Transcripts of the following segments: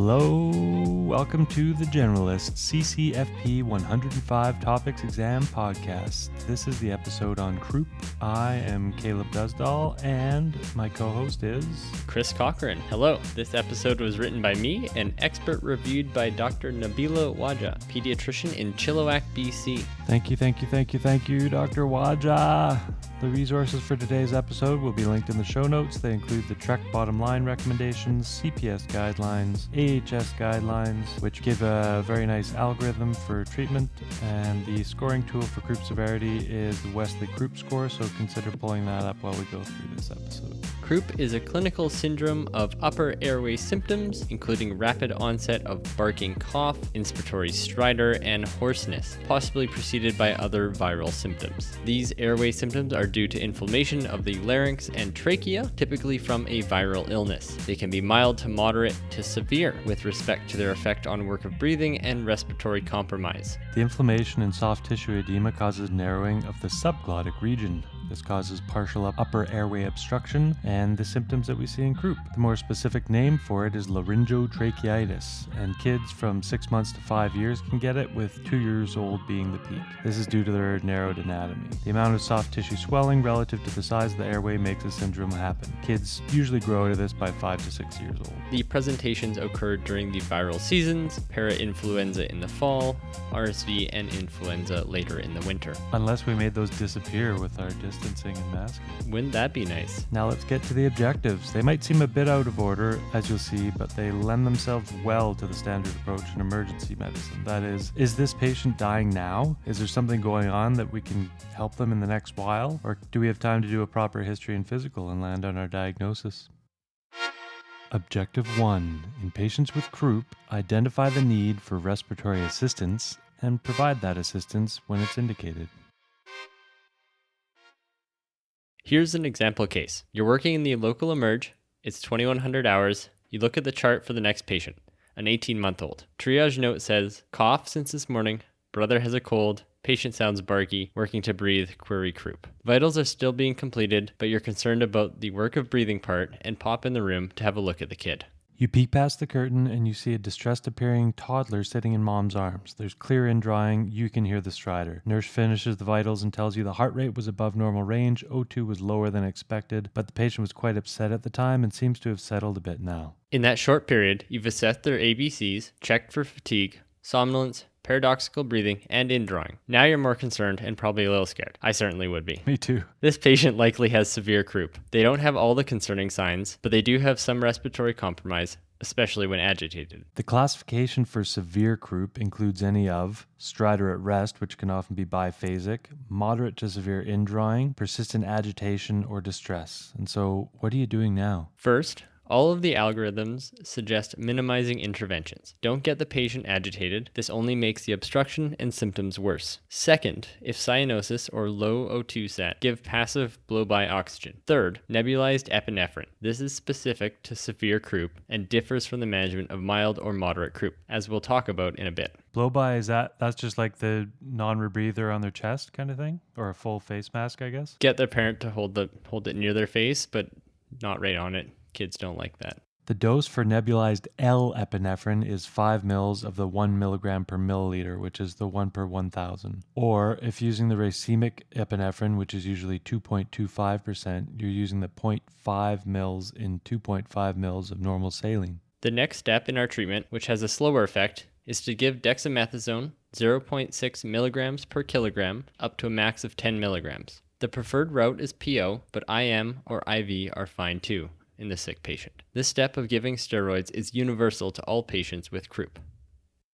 Hello, welcome to the Generalist CCFP 105 Topics Exam Podcast. This is the episode on Croup. I am Caleb Dusdahl, and my co-host is Chris Cochrane. Hello. This episode was written by me and expert reviewed by Dr. Nabeela Waja, Paediatrician in Chilliwack, BC. Thank you, Dr. Waja. The resources for today's episode will be linked in the show notes. They include the Trek bottom line recommendations, CPS guidelines, AHS guidelines, which give a very nice algorithm for treatment, and the scoring tool for croup severity is the Wesley Croup score, so consider pulling that up while we go through this episode. Croup is a clinical syndrome of upper airway symptoms, including rapid onset of barking cough, inspiratory stridor, and hoarseness, possibly preceded by other viral symptoms. These airway symptoms are due to inflammation of the larynx and trachea, typically from a viral illness. They can be mild to moderate to severe with respect to their effect on work of breathing and respiratory compromise. The inflammation in soft tissue edema causes narrowing of the subglottic region. This causes partial upper airway obstruction and the symptoms that we see in croup. The more specific name for it is laryngotracheitis, and kids from 6 months to 5 years can get it, with 2 years old being the peak. This is due to their narrowed anatomy. The amount of soft tissue swelling relative to the size of the airway makes the syndrome happen. Kids usually grow out of this by 5 to 6 years old. The presentations occur during the viral seasons, parainfluenza in the fall, RSV and influenza later in the winter. Unless we made those disappear with our distancing and masking. Wouldn't that be nice? Now let's get to the objectives. They might seem a bit out of order, as you'll see, but they lend themselves well to the standard approach in emergency medicine. That is this patient dying now? Is there something going on that we can help them in the next while? Or do we have time to do a proper history and physical and land on our diagnosis? Objective 1. In patients with croup, identify the need for respiratory assistance and provide that assistance when it's indicated. Here's an example case. You're working in the local emerge, it's 2100 hours, you look at the chart for the next patient, an 18-month-old. Triage note says, cough since this morning, brother has a cold, patient sounds barky, working to breathe, query croup. Vitals are still being completed, but you're concerned about the work of breathing part and pop in the room to have a look at the kid. You peek past the curtain and you see a distressed appearing toddler sitting in mom's arms. There's clear indrawing, you can hear the stridor. Nurse finishes the vitals and tells you the heart rate was above normal range, O2 was lower than expected, but the patient was quite upset at the time and seems to have settled a bit now. In that short period, you've assessed their ABCs, checked for fatigue, somnolence, paradoxical breathing, and indrawing. Now you're more concerned and probably a little scared. I certainly would be. Me too. This patient likely has severe croup. They don't have all the concerning signs, but they do have some respiratory compromise, especially when agitated. The classification for severe croup includes any of stridor at rest, which can often be biphasic, moderate to severe indrawing, persistent agitation, or distress. And so, what are you doing now? First, all of the algorithms suggest minimizing interventions. Don't get the patient agitated. This only makes the obstruction and symptoms worse. Second, if cyanosis or low O2 sat, give passive blow-by oxygen. Third, nebulized epinephrine. This is specific to severe croup and differs from the management of mild or moderate croup, as we'll talk about in a bit. Blow-by, that's just like the non-rebreather on their chest kind of thing? Or a full face mask, I guess? Get their parent to hold it near their face, but not right on it. Kids don't like that. The dose for nebulized L-epinephrine is 5 mils of the 1 milligram per milliliter, which is the 1 per 1,000. Or, if using the racemic epinephrine, which is usually 2.25%, you're using the 0.5 mils in 2.5 mils of normal saline. The next step in our treatment, which has a slower effect, is to give dexamethasone 0.6 milligrams per kilogram up to a max of 10 milligrams. The preferred route is PO, but IM or IV are fine too in the sick patient. This step of giving steroids is universal to all patients with croup.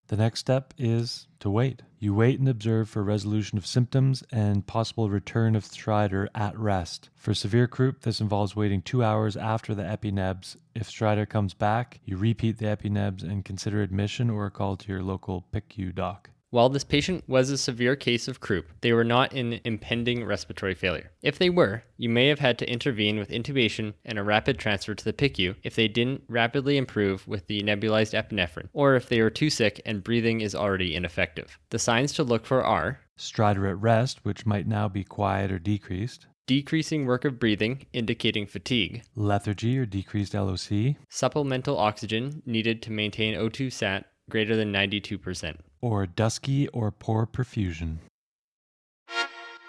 The next step is to wait. You wait and observe for resolution of symptoms and possible return of stridor at rest. For severe croup, this involves waiting 2 hours after the epinebs. If stridor comes back, you repeat the epinebs and consider admission or a call to your local PICU doc. While this patient was a severe case of croup, they were not in impending respiratory failure. If they were, you may have had to intervene with intubation and a rapid transfer to the PICU if they didn't rapidly improve with the nebulized epinephrine, or if they were too sick and breathing is already ineffective. The signs to look for are stridor at rest, which might now be quiet or decreased. decreasing work of breathing, indicating fatigue, lethargy or decreased LOC, supplemental oxygen needed to maintain O2 sat greater than 92%. or dusky or poor perfusion.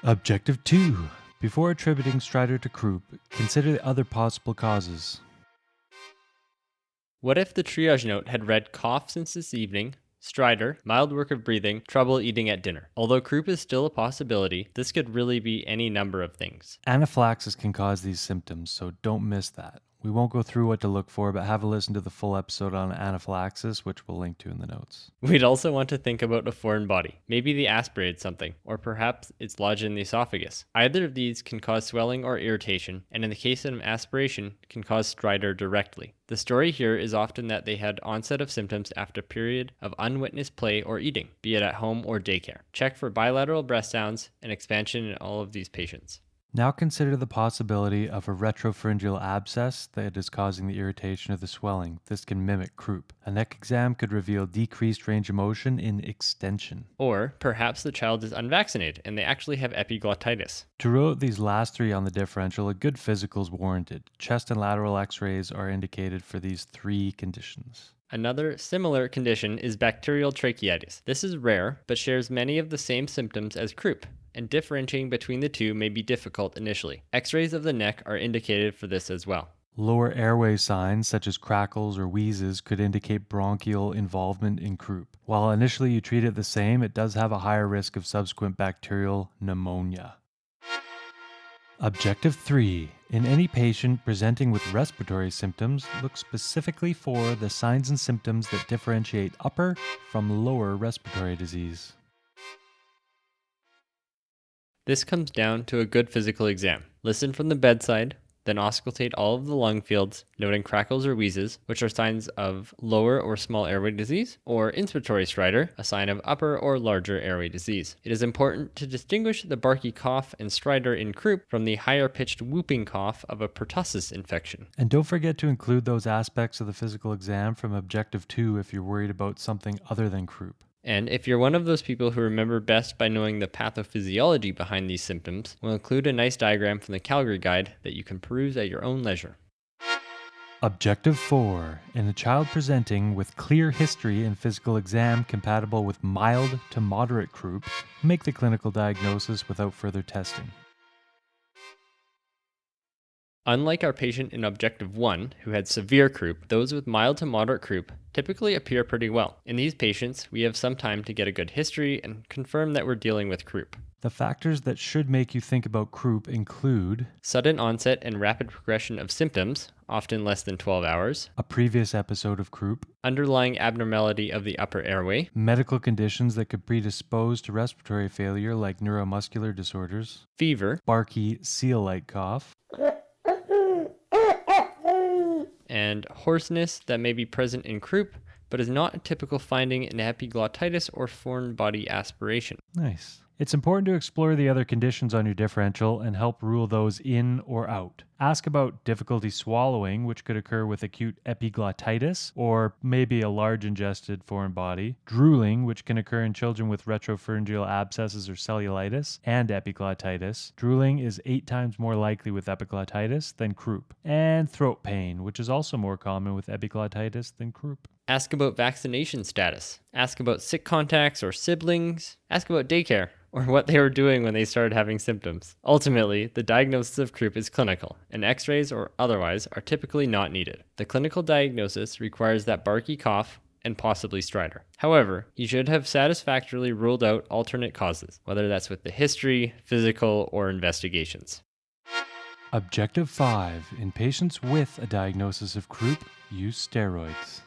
Objective 2. Before attributing stridor to croup, consider the other possible causes. What if the triage note had read cough since this evening, stridor, mild work of breathing, trouble eating at dinner? Although croup is still a possibility, this could really be any number of things. Anaphylaxis can cause these symptoms, so don't miss that. We won't go through what to look for, but have a listen to the full episode on anaphylaxis, which we'll link to in the notes. We'd also want to think about a foreign body. Maybe they aspirated something, or perhaps it's lodged in the esophagus. Either of these can cause swelling or irritation, and in the case of aspiration, can cause stridor directly. The story here is often that they had onset of symptoms after a period of unwitnessed play or eating, be it at home or daycare. Check for bilateral breath sounds and expansion in all of these patients. Now consider the possibility of a retropharyngeal abscess that is causing the irritation or the swelling. This can mimic croup. A neck exam could reveal decreased range of motion in extension. Or perhaps the child is unvaccinated and they actually have epiglottitis. To rule out these last three on the differential, a good physical is warranted. Chest and lateral x-rays are indicated for these three conditions. Another similar condition is bacterial tracheitis. This is rare, but shares many of the same symptoms as croup, and differentiating between the two may be difficult initially. X-rays of the neck are indicated for this as well. Lower airway signs, such as crackles or wheezes, could indicate bronchial involvement in croup. While initially you treat it the same, it does have a higher risk of subsequent bacterial pneumonia. Objective 3. In any patient presenting with respiratory symptoms, look specifically for the signs and symptoms that differentiate upper from lower respiratory disease. This comes down to a good physical exam. Listen from the bedside, then auscultate all of the lung fields, noting crackles or wheezes, which are signs of lower or small airway disease, or inspiratory stridor, a sign of upper or larger airway disease. It is important to distinguish the barky cough and stridor in croup from the higher-pitched whooping cough of a pertussis infection. And don't forget to include those aspects of the physical exam from Objective 2 if you're worried about something other than croup. And if you're one of those people who remember best by knowing the pathophysiology behind these symptoms, we'll include a nice diagram from the Calgary Guide that you can peruse at your own leisure. Objective 4. In a child presenting with clear history and physical exam compatible with mild to moderate croup, make the clinical diagnosis without further testing. Unlike our patient in Objective 1, who had severe croup, those with mild to moderate croup typically appear pretty well. In these patients, we have some time to get a good history and confirm that we're dealing with croup. The factors that should make you think about croup include sudden onset and rapid progression of symptoms, often less than 12 hours, a previous episode of croup, underlying abnormality of the upper airway, medical conditions that could predispose to respiratory failure like neuromuscular disorders, fever, barky seal-like cough, and hoarseness that may be present in croup, but is not a typical finding in epiglottitis or foreign body aspiration. Nice. It's important to explore the other conditions on your differential and help rule those in or out. Ask about difficulty swallowing, which could occur with acute epiglottitis, or maybe a large ingested foreign body. Drooling, which can occur in children with retropharyngeal abscesses or cellulitis, and epiglottitis. Drooling is 8 times more likely with epiglottitis than croup. And throat pain, which is also more common with epiglottitis than croup. Ask about vaccination status. Ask about sick contacts or siblings. Ask about daycare, or what they were doing when they started having symptoms. Ultimately, the diagnosis of croup is clinical, and x-rays or otherwise are typically not needed. The clinical diagnosis requires that barky cough and possibly stridor. However, you should have satisfactorily ruled out alternate causes, whether that's with the history, physical, or investigations. Objective 5. In patients with a diagnosis of croup, use steroids.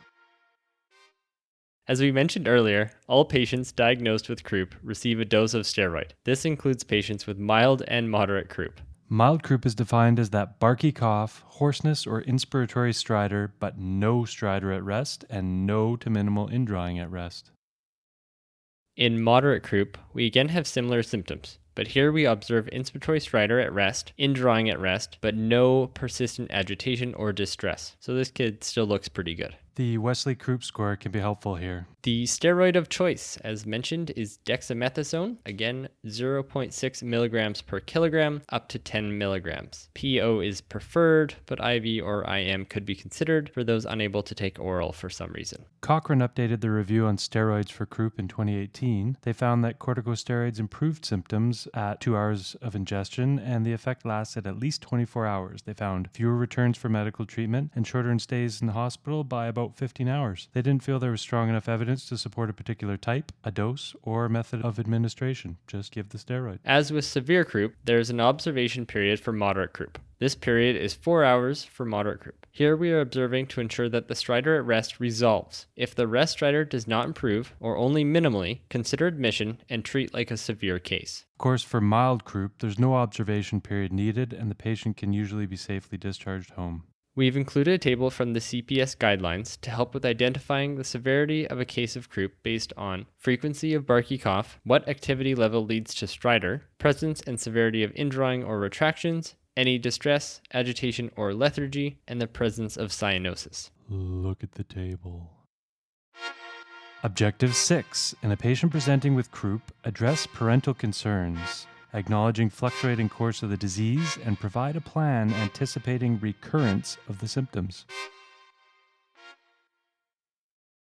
As we mentioned earlier, all patients diagnosed with croup receive a dose of steroid. This includes patients with mild and moderate croup. Mild croup is defined as that barky cough, hoarseness, or inspiratory stridor, but no stridor at rest and no to minimal indrawing at rest. In moderate croup, we again have similar symptoms, but here we observe inspiratory stridor at rest, indrawing at rest, but no persistent agitation or distress. So this kid still looks pretty good. The Wesley Croup score can be helpful here. The steroid of choice, as mentioned, is dexamethasone, again 0.6 milligrams per kilogram up to 10 milligrams. PO is preferred, but IV or IM could be considered for those unable to take oral for some reason. Cochrane updated the review on steroids for croup in 2018. They found that corticosteroids improved symptoms at 2 hours of ingestion, and the effect lasted at least 24 hours. They found fewer returns for medical treatment and shorter in stays in the hospital by about 15 hours. They didn't feel there was strong enough evidence to support a particular type, a dose, or method of administration. Just give the steroid. As with severe croup, there is an observation period for moderate croup. This period is 4 hours for moderate croup. Here we are observing to ensure that the stridor at rest resolves. If the rest stridor does not improve, or only minimally, consider admission and treat like a severe case. Of course, for mild croup, there's no observation period needed, and the patient can usually be safely discharged home. We've included a table from the CPS guidelines to help with identifying the severity of a case of croup based on frequency of barky cough, what activity level leads to stridor, presence and severity of indrawing or retractions, any distress, agitation, or lethargy, and the presence of cyanosis. Look at the table. Objective 6. In a patient presenting with croup, address parental concerns, acknowledging fluctuating course of the disease, and provide a plan anticipating recurrence of the symptoms.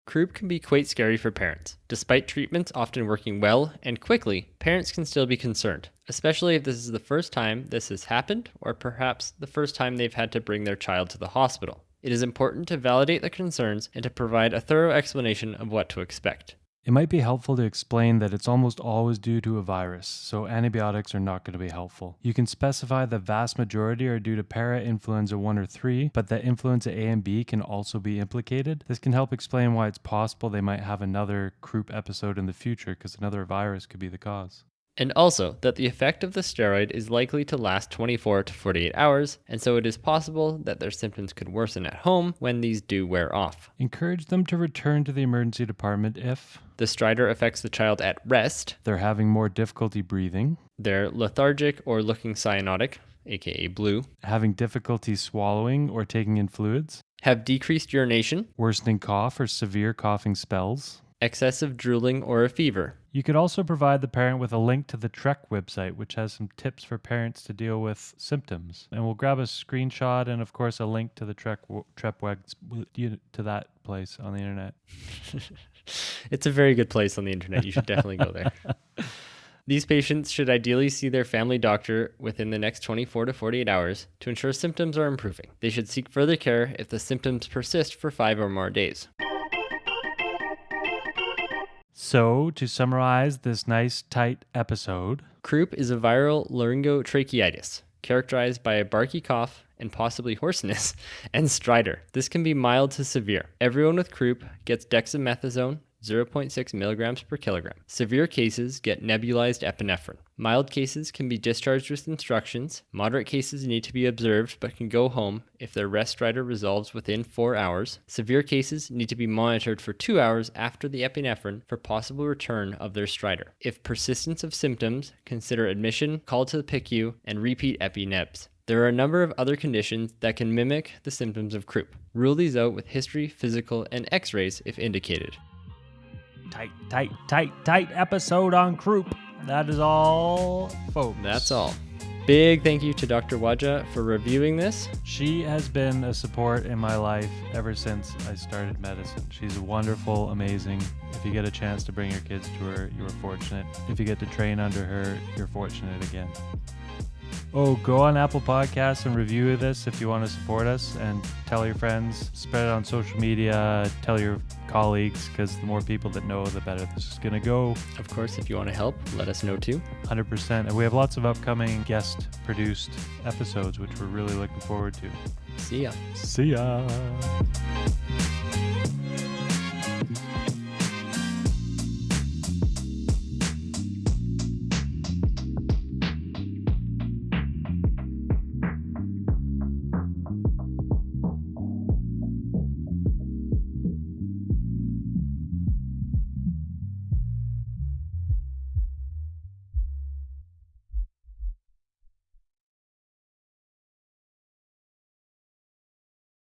Croup can be quite scary for parents. Despite treatments often working well and quickly, parents can still be concerned, especially if this is the first time this has happened, or perhaps the first time they've had to bring their child to the hospital. It is important to validate the concerns and to provide a thorough explanation of what to expect. It might be helpful to explain that it's almost always due to a virus, so antibiotics are not going to be helpful. You can specify the vast majority are due to para-influenza 1 or 3, but that influenza A and B can also be implicated. This can help explain why it's possible they might have another croup episode in the future, because another virus could be the cause. And also that the effect of the steroid is likely to last 24 to 48 hours, and so it is possible that their symptoms could worsen at home when these do wear off. Encourage them to return to the emergency department if the stridor affects the child at rest, they're having more difficulty breathing, they're lethargic or looking cyanotic, aka blue, having difficulty swallowing or taking in fluids, have decreased urination, worsening cough or severe coughing spells, excessive drooling or a fever. You could also provide the parent with a link to the Trek website, which has some tips for parents to deal with symptoms. And we'll grab a screenshot and, of course, a link to the Trek to that place on the internet. It's a very good place on the internet. You should definitely go there. These patients should ideally see their family doctor within the next 24 to 48 hours to ensure symptoms are improving. They should seek further care if the symptoms persist for 5 or more days. So, to summarize this nice, tight episode, croup is a viral laryngotracheitis characterized by a barky cough and possibly hoarseness and stridor. This can be mild to severe. Everyone with croup gets dexamethasone, 0.6 milligrams per kilogram. Severe cases get nebulized epinephrine. Mild cases can be discharged with instructions. Moderate cases need to be observed but can go home if their rest stridor resolves within 4 hours. Severe cases need to be monitored for 2 hours after the epinephrine for possible return of their stridor. If persistence of symptoms, consider admission, call to the PICU, and repeat epinebs. There are a number of other conditions that can mimic the symptoms of croup. Rule these out with history, physical, and x-rays if indicated. Tight episode on croup. That is all, folks. That's all. Big thank you to Dr. Waja for reviewing this. She has been a support in my life ever since I started medicine. She's wonderful, amazing. If you get a chance to bring your kids to her, you are fortunate. If you get to train under her, you're fortunate again. Oh, go on Apple Podcasts and review this if you want to support us, and tell your friends, spread it on social media, tell your colleagues, because the more people that know, the better this is going to go. Of course, if you want to help, let us know too. 100%. And we have lots of upcoming guest-produced episodes, which we're really looking forward to. See ya. See ya.